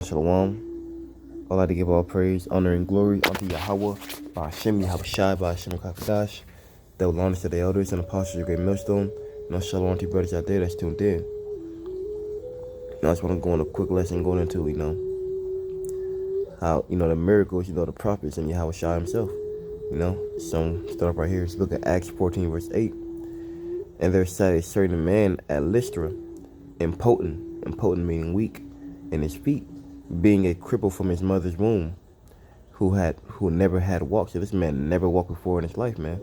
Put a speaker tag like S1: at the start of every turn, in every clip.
S1: Shalom. All I to give all praise, honor, and glory unto Yahweh, by Hashem, Yahawashi, by Hashem Kakadash, that will honor to the elders and apostles of Great Millstone. Shalom to you brothers out there that's tuned in. I just want to go on a quick lesson going into, how, the miracles, the prophets, and Yahawashi himself. So start off right here. Let's look at Acts 14, verse 8. And there sat a certain man at Lystra, impotent meaning weak, in his feet, being a cripple from his mother's womb, who never had walked. So this man never walked before in his life, man.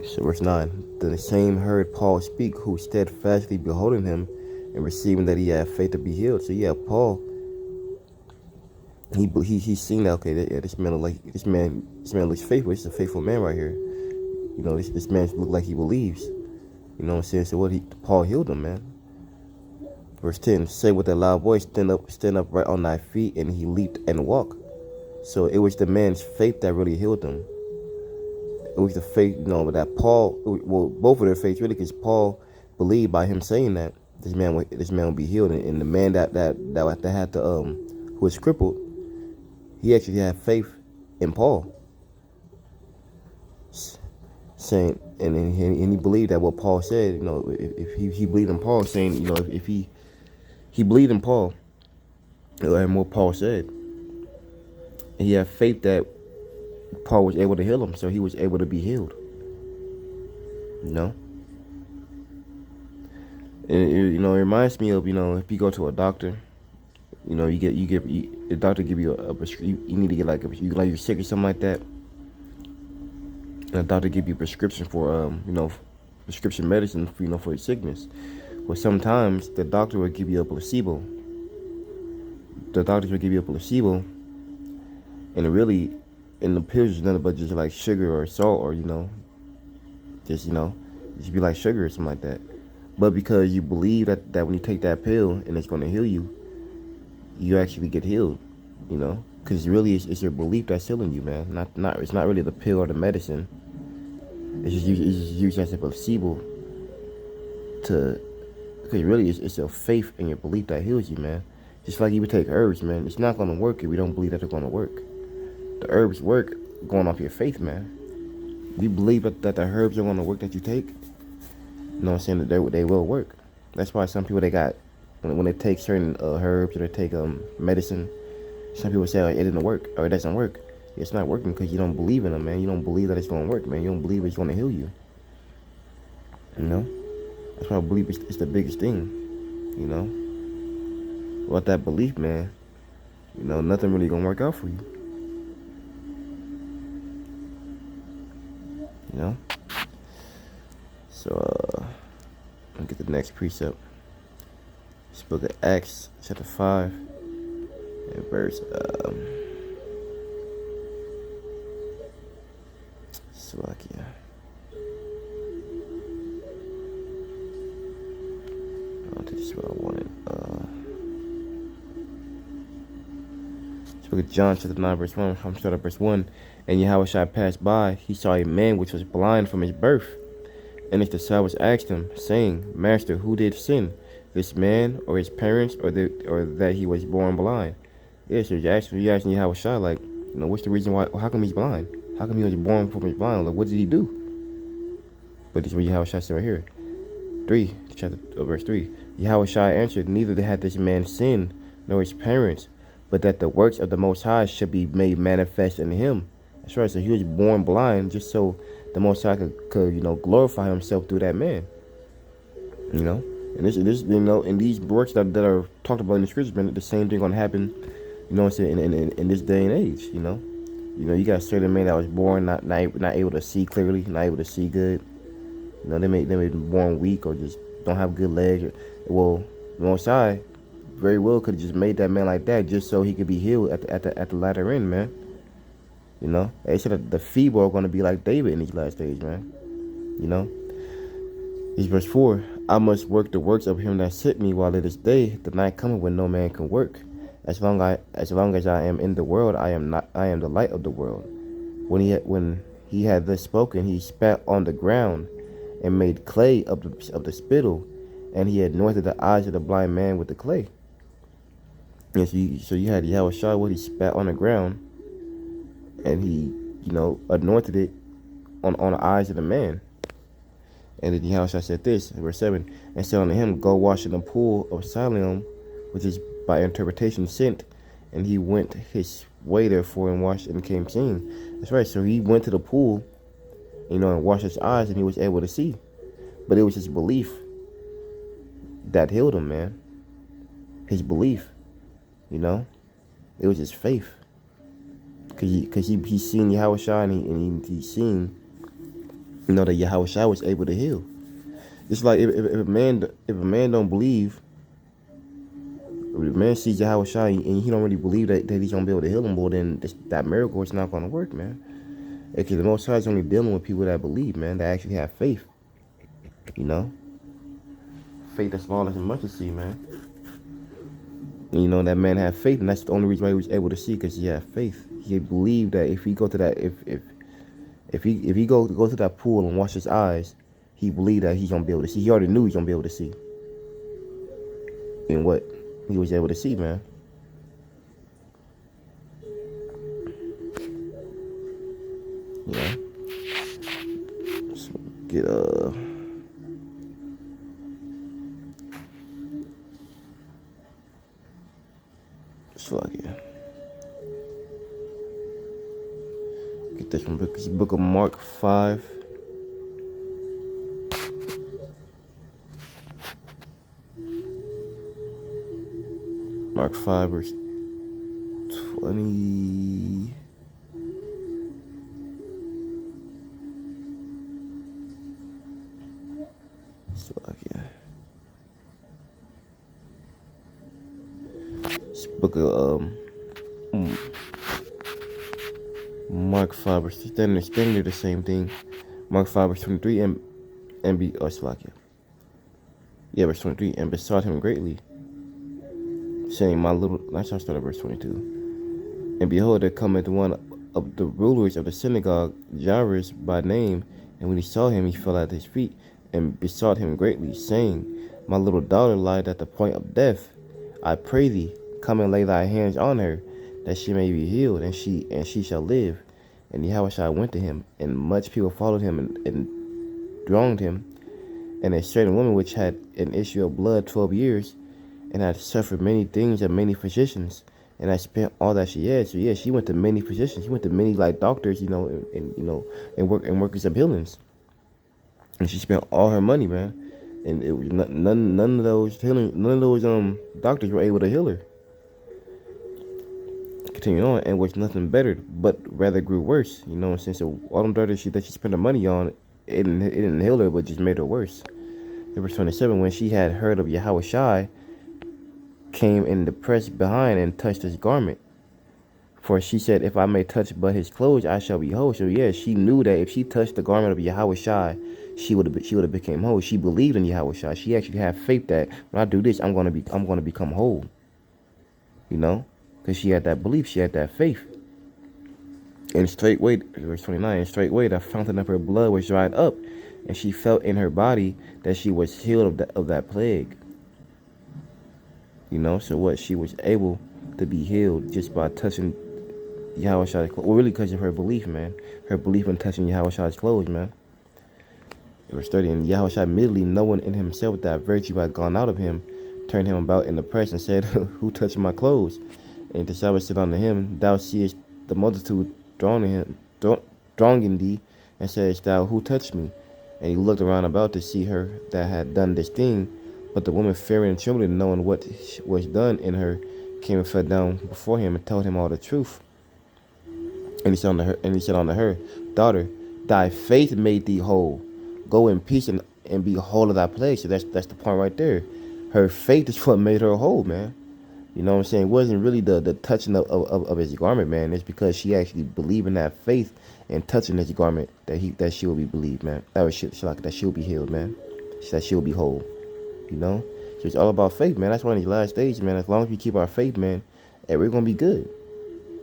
S1: So verse 9. Then the same heard Paul speak, who steadfastly beholding him, and receiving that he had faith to be healed. So yeah, Paul, he's seen that, okay, this man looks faithful. This is a faithful man right here. This man look like he believes. You know what I'm saying? So Paul healed him, man. Verse 10, say with a loud voice, stand up right on thy feet, and he leaped and walked. So it was the man's faith that really healed him. It was the faith, that Paul, well, both of their faiths really, because Paul believed by him saying that this man would be healed, and the man that had to who was crippled, he actually had faith in Paul, saying, and he believed that what Paul said, if he believed in Paul, saying, if he believed in Paul and what Paul said, and he had faith that Paul was able to heal him, so he was able to be healed. And it reminds me of, if you go to a doctor, the doctor give you a prescription. You need to get you're sick or something like that, and the doctor give you a prescription for prescription medicine for for your sickness. Well, sometimes the doctor will give you a placebo. The doctors will give you a placebo, and really, in the pills is nothing but just like sugar or salt, or just be like sugar or something like that. But because you believe that when you take that pill and it's going to heal you, you actually get healed. Because really it's your belief that's healing you, man. It's not really the pill or the medicine. It's just used as a placebo because really it's your faith and your belief that heals you, man. Just like you would take herbs, man. It's not going to work if we don't believe that they're going to work. The herbs work going off your faith, man. If you believe that the herbs are going to work that you take, that they will work. That's why some people, they got, when they take certain herbs or they take medicine, some people say, it didn't work or it doesn't work. It's not working because you don't believe in them, man. You don't believe that it's going to work, man. You don't believe it's going to heal you. That's why I believe it's the biggest thing. Without that belief, man, nothing really going to work out for you. So, I'll get the next precept. This book of Acts, chapter 5, and verse, Slovakia. I don't think this is what I wanted. This book of John, chapter 9, verse 1. I'm starting at verse 1. And Yahawashi passed by, he saw a man which was blind from his birth. And his disciples asked him, saying, Master, who did sin, this man or his parents, or that he was born blind? Yeah, so you asking Yahawashi, what's the reason why? How come he's blind? How come he was born from his blind? What did he do? But this is what Yahawashi said right here. Verse 3. Yahawashi answered, neither had this man sinned, nor his parents, but that the works of the Most High should be made manifest in him. That's right. So he was born blind just so the Most High could glorify himself through that man. And this in these works that are talked about in the scriptures, man, the same thing gonna happen. In this day and age. You got a certain man that was born not able to see clearly, not able to see good. They may be born weak or just don't have good legs. Well, the Most High very well could have just made that man like that just so he could be healed at the latter end, man. They said that the feeble are going to be like David in these last days, man. It's verse 4. I must work the works of him that sent me while it is day. The night cometh when no man can work. As long as I am in the world, I am the light of the world. When he had thus spoken, he spat on the ground and made clay of the spittle, and he anointed the eyes of the blind man with the clay. And so you had Yahawashi where he spat on the ground and he, anointed it on the eyes of the man. And then Yahawashi said this, verse 7, and said unto him, go wash in the pool of Siloam, which is by interpretation sent. And he went his way therefore and washed and came seeing. That's right. So he went to the pool, and washed his eyes and he was able to see. But it was his belief that healed him, man. His belief, It was his faith. Because he seen Yahawashi and he seen, that Yahawashi was able to heal. It's like if a man don't believe, if a man sees Yahawashi and he don't really believe that he's gonna be able to heal him, well then that miracle is not gonna work, man. Because the Most High is only dealing with people that believe, man, that actually have faith. Faith that's small as a mustard seed, man. And, that man had faith, and that's the only reason why he was able to see, because he had faith. He believed that if he go to that, if he go to that pool and wash his eyes, he believed that he's gonna be able to see. He already knew he's gonna be able to see. And what he was able to see, man. Yeah. So get fuck yeah. Get this from book of Mark 5. Mark 5 verse 20. Fuck yeah. This book of Mark 5 verse standing the same thing. Mark 5 verse 23 and be Slovakia. Yeah, verse 23, and besought him greatly, saying, my little, let's start at verse 22. And behold, there cometh one of the rulers of the synagogue, Jairus by name, and when he saw him, he fell at his feet and besought him greatly, saying, my little daughter lieth at the point of death. I pray thee, come and lay thy hands on her, that she may be healed, and she shall live. And Yahawashi went to him, and much people followed him and thronged him. And a certain woman which had an issue of blood 12 years, and had suffered many things of many physicians, and had spent all that she had. So yeah, she went to many physicians. She went to many doctors, and workers of healings. And she spent all her money, man. And it was none of those doctors were able to heal her. Continuing on, and was nothing better, but rather grew worse. So all them doctors that she spent her money on, it didn't heal her, but just made her worse. In verse 27, when she had heard of Yahawashi, came in the press behind and touched his garment. For she said, if I may touch but his clothes, I shall be whole. So yeah, she knew that if she touched the garment of Yahawashi, she would have became whole. She believed in Yahawashi. She actually had faith that when I do this, I'm gonna become whole. Because she had that belief, she had that faith. And straightway, verse 29, and straightway the fountain of her blood was dried up, and she felt in her body that she was healed of that plague. So what? She was able to be healed just by touching Yahawashi's clothes. Well, really because of her belief, man. Her belief in touching Yahawashi's clothes, man. Verse 30, and Yahawashi immediately, knowing in himself that virtue had gone out of him, turned him about in the press and said, who touched my clothes? And the Sabbath said unto him, thou seest the multitude thronging thee, and saidst thou, who touched me? And he looked around about to see her that had done this thing. But the woman, fearing and trembling, knowing what was done in her, came and fell down before him and told him all the truth. And he said unto her, daughter, thy faith made thee whole. Go in peace and be whole of thy plague. So that's the point right there. Her faith is what made her whole, man. You know what I'm saying? It wasn't really the touching of his garment, man. It's because she actually believed in that faith and touching his garment that she will be believed, man. That she will be healed, man. That she will be whole. So it's all about faith, man. That's why in these last days, man, as long as we keep our faith, man, we're gonna be good.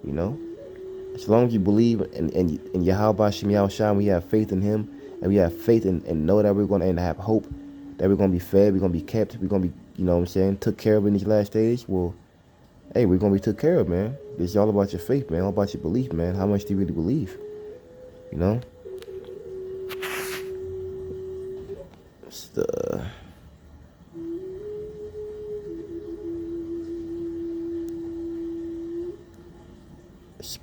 S1: As long as you believe in Yahawashi, Yahawashi, we have faith in him, and we have faith and know that we're gonna have hope, that we're gonna be fed, we're gonna be kept, we're gonna be, took care of in these last days. Well, Hey, we're gonna be took care of, man. This is all about your faith, man. All about your belief, man. How much do you really believe? You know? It's the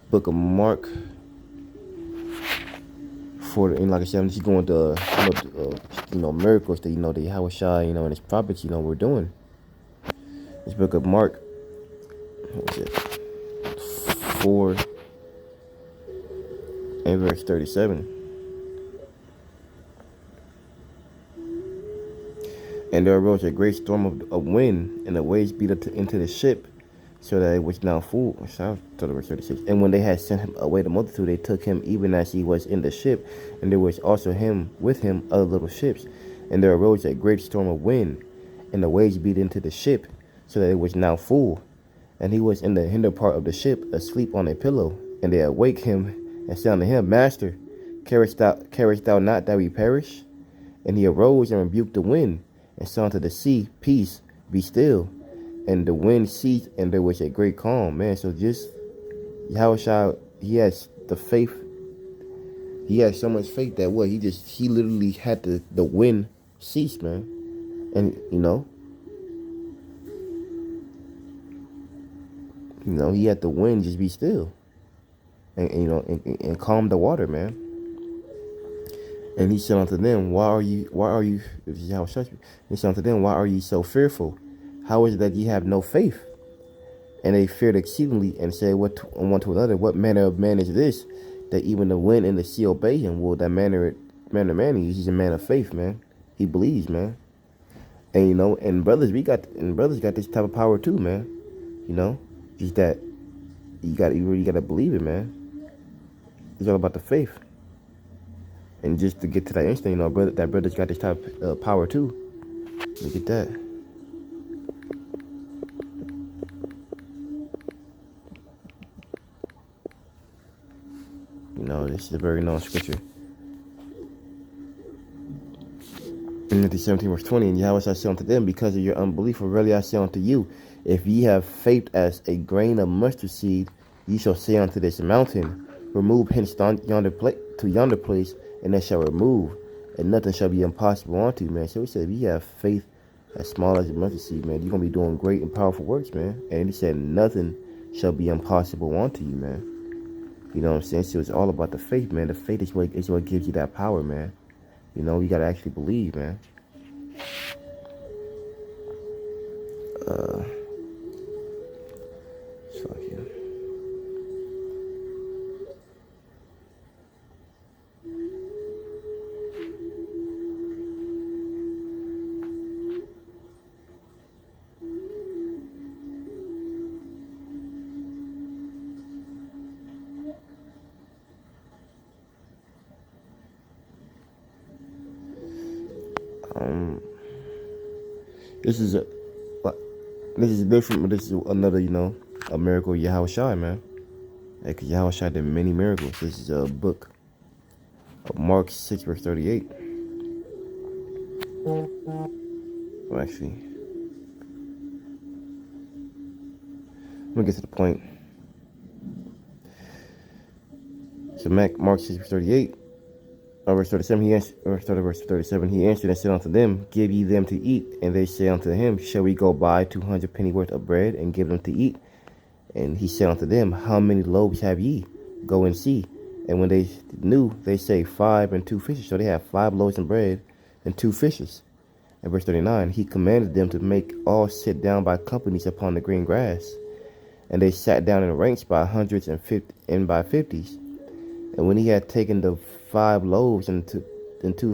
S1: book of Mark. And like I said, I'm just going to miracles that the Yahawashi, and his prophets, we're doing. This book of Mark, what was it? 4 and verse 37. And there arose a great storm of wind, and the waves beat into the ship, so that it was now full. Verse 36. And when they had sent him away the multitude, they took him even as he was in the ship, and there was also with him other little ships. And there arose a great storm of wind, and the waves beat into the ship, so that it was now full. And he was in the hinder part of the ship, asleep on a pillow. And they awake him, and said unto him, Master, carest thou not that we perish? And he arose and rebuked the wind, and said unto the sea, Peace, be still. And the wind ceased, and there was a great calm, man. So just Yahawashi, he has the faith. He has so much faith that he literally had the wind cease, man. And he had the wind just be still, and calm the water, man. And he said unto them, Why are you? This is Yahawashi. He said unto them, Why are ye so fearful? How is it that ye have no faith? And they feared exceedingly, and said one to another, What manner of man is this, that even the wind and the sea obey him? Well, that man he's a man of faith, man. He believes, man. And and brothers got this type of power too, man. Just that you really gotta believe it, man. It's all about the faith. And just to get to that instant, brother's got this type of power too. Look at that. This is a very known scripture. In Matthew 17, verse 20, and Yahweh said unto them, Because of your unbelief, for verily I say unto you, if ye have faith as a grain of mustard seed, ye shall say unto this mountain, Remove hence to yonder place, and it shall remove, and nothing shall be impossible unto you, man. So he said, if you have faith as small as a mustard seed, man, you're going to be doing great and powerful works, man. And he said, nothing shall be impossible unto you, man. You know what I'm saying? So it's all about the faith, man. The faith is what gives you that power, man. You got to actually believe, man. So yeah. This is different, but this is another, a miracle of Yahawashi, man. Because Yahawashi did many miracles. This is a book of Mark 6, verse 38. Well, actually, let me get to the point. So Mark 6, verse 38. Verse 37, verse 37, he answered and said unto them, Give ye them to eat. And they said unto him, Shall we go buy 200 pennyworth of bread and give them to eat? And he said unto them, How many loaves have ye? Go and see. And when they knew, they say 5 and 2 fishes. So they have 5 loaves of bread and 2 fishes. And verse 39, he commanded them to make all sit down by companies upon the green grass. And they sat down in ranks by hundreds and by fifties. And when he had taken the 5 loaves and 2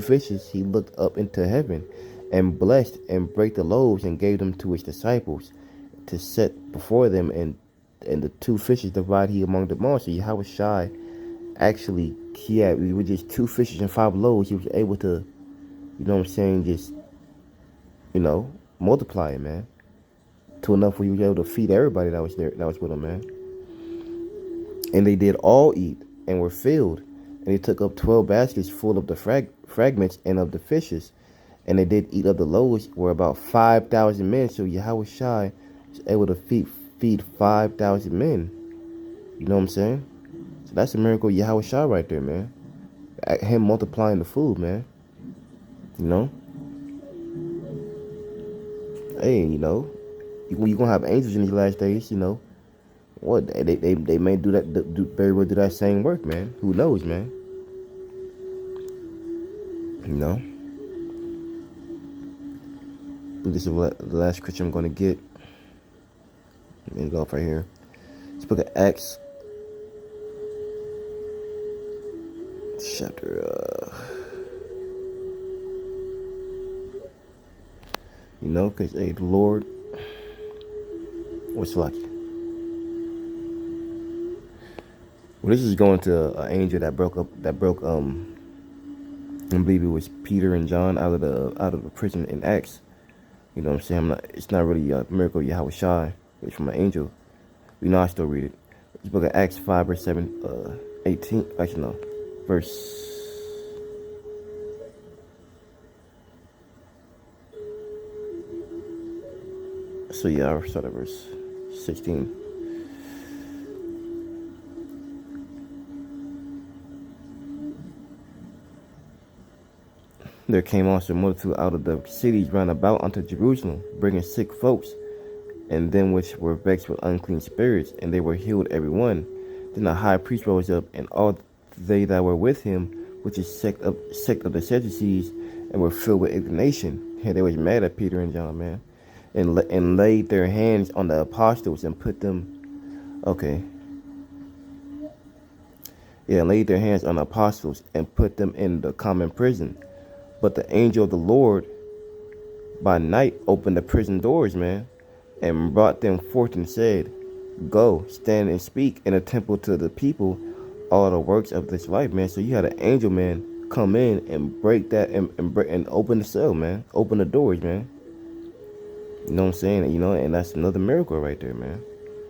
S1: fishes, he looked up into heaven and blessed and brake the loaves and gave them to his disciples to set before them, and the 2 fishes divided he among them all. So Yahawashi actually, with just 2 fishes and 5 loaves, he was able to, just, multiply it, man, to enough where he was able to feed everybody that was with him, man. And they did all eat and were filled. And they took up 12 baskets full of the fragments and of the fishes. And they did eat of the loaves, were about 5,000 men. So Yahawashi was able to feed feed 5,000 men. You know what I'm saying? So that's a miracle of Yahawashi right there, man. Him multiplying the food, man. You know? Hey, you know, you gonna have angels in these last days, you know. What they may do that very well do that same work, man. Who knows, man? You know. This is the last scripture I'm gonna get. Let me go up right here. This book of Acts, chapter. You know, because hey, the Lord was lucky. Well, this is going to an angel that broke I believe it was Peter and John out of the prison in Acts. You know what I'm saying? It's not really a miracle of Yahawashi. It's from an angel. You know, I still read it. This book of Acts 5 verse 18. Actually, no. Verse. So yeah, I'll start at verse 16. There came also a multitude out of the cities round about unto Jerusalem, bringing sick folks, and them which were vexed with unclean spirits, and they were healed every one. Then the high priest rose up, and all they that were with him, which is sect of the Sadducees, and were filled with indignation. And they was mad at Peter and John, man, and laid their hands on the apostles and put them. Okay. Yeah, laid their hands on the apostles and put them in the common prison. But the angel of the Lord by night opened the prison doors, man, and brought them forth and said, Go, stand and speak in the temple to the people all the works of this life, man. So you had an angel, man, come in and break that and open the cell, man. Open the doors, man. You know what I'm saying? You know, and that's another miracle right there, man.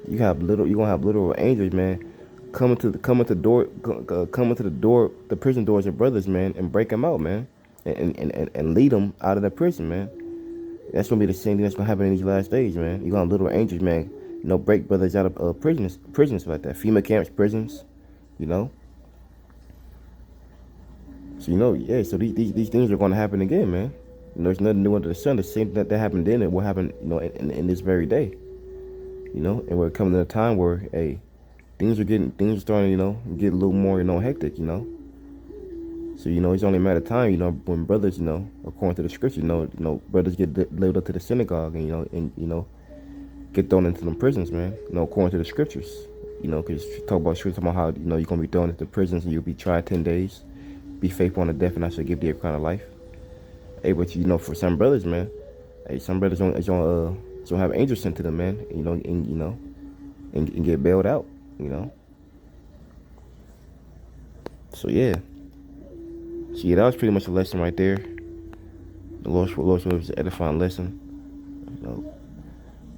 S1: You're gonna have literal angels, man, coming to the door, the prison doors of brothers, man, and break them out, man. And lead them out of the prison, man. That's gonna be the same thing that's gonna happen in these last days, man. You're gonna little angels, man. You know, break brothers out of prisons like that, FEMA camps, prisons. You know. So you know, yeah. So these things are gonna happen again, man. You know, there's nothing new under the sun. The same thing that happened then, it will happen, you know, in this very day. You know, and we're coming to a time where, hey, things are starting, you know, get a little more, you know, hectic, you know. So, you know, it's only a matter of time, you know, when brothers, you know, according to the scripture, you know, brothers get delivered up to the synagogue and, you know, get thrown into them prisons, man, you know, according to the scriptures, you know, because talking about how, you know, you're going to be thrown into prisons and you'll be tried 10 days, be faithful unto death, and I shall give thee a crown of life. Hey, but, you know, for some brothers, man, hey, some brothers don't have angels sent to them, man, you know, and get bailed out, you know. So, yeah. So yeah, that was pretty much a lesson right there. The Lord's was an edifying lesson. You know,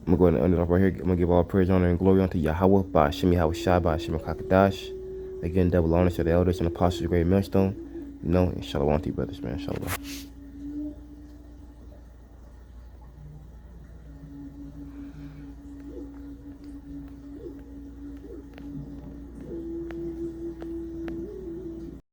S1: I'm gonna go ahead and end it off right here. I'm gonna give all praise, honor, and glory unto Yahweh by Hashem Yahawashi by Hashem Kakadash. Again, double honor to the elders and apostles of Great Millstone. You know, and shalom to you brothers, man. Shalom.